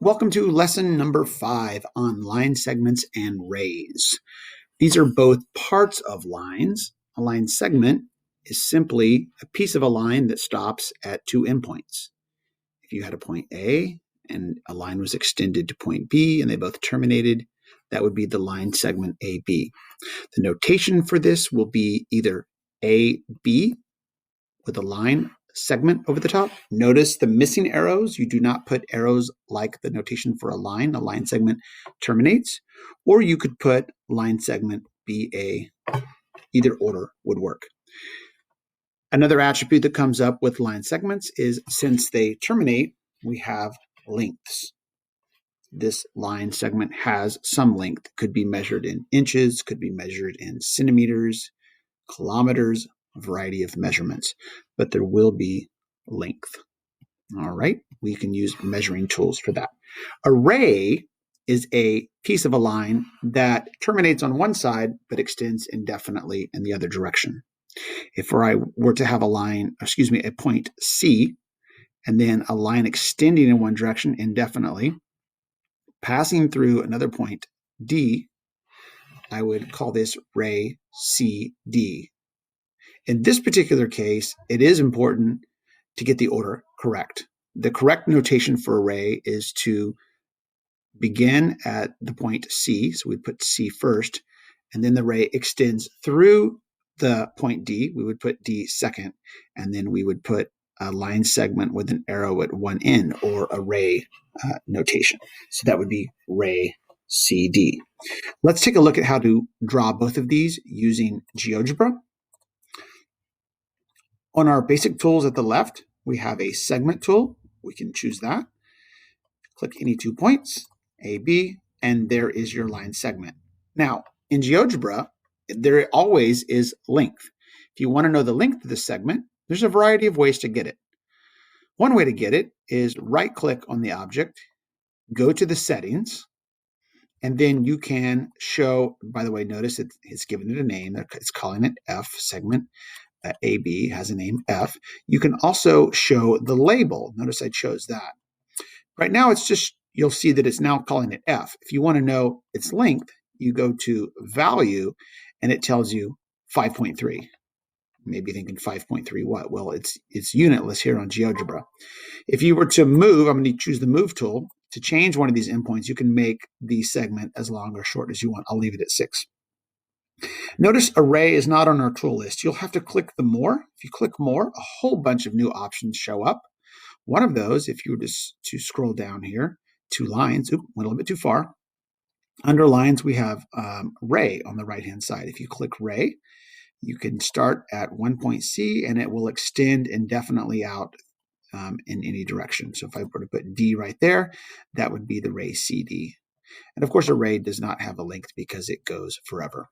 Welcome to lesson number 5 on line segments and rays. These are both parts of lines. A line segment is simply a piece of a line that stops at two endpoints. If you had a point A and a line was extended to point B and they both terminated, that would be the line segment AB. The notation for this will be either AB with a line segment over the top. Notice the missing arrows. You do not put arrows like the notation for a line. A line segment terminates. Or you could put line segment BA. Either order would work. Another attribute that comes up with line segments is since they terminate, we have lengths. This line segment has some length. Could be measured in inches, could be measured in centimeters, kilometers, a variety of measurements, but there will be length. All right, we can use measuring tools for that. A ray is a piece of a line that terminates on one side but extends indefinitely in the other direction. If I were to have a point C, and then a line extending in one direction indefinitely, passing through another point D, I would call this ray CD. In this particular case, it is important to get the order correct. The correct notation for a ray is to begin at the point C, so we'd put C first, and then the ray extends through the point D, we would put D second, and then we would put a line segment with an arrow at one end, or a ray notation. So that would be ray CD. Let's take a look at how to draw both of these using GeoGebra. On our basic tools at the left, we have a segment tool. We can choose that. Click any 2 points, A, B, and there is your line segment. Now, in GeoGebra, there always is length. If you want to know the length of the segment, there's a variety of ways to get it. One way to get it is right-click on the object, go to the settings, and then you can show, by the way, notice it's given it a name. It's calling it F segment. AB has a name F. You can also show the label. Notice I chose that. Right now it's just, you'll see that it's now calling it F. If you want to know its length, you go to value and it tells you 5.3. Maybe thinking 5.3 what? Well, it's unitless here on GeoGebra. If you were to move, I'm going to choose the move tool. To change one of these endpoints, you can make the segment as long or short as you want. I'll leave it at 6. Notice array is not on our tool list. You'll have to click the more. If you click more, a whole bunch of new options show up. One of those, if you were to scroll down here, 2 lines, went a little bit too far. Under lines, we have ray on the right-hand side. If you click ray, you can start at one point C and it will extend indefinitely out in any direction. So if I were to put D right there, that would be the ray CD. And of course, a ray does not have a length because it goes forever.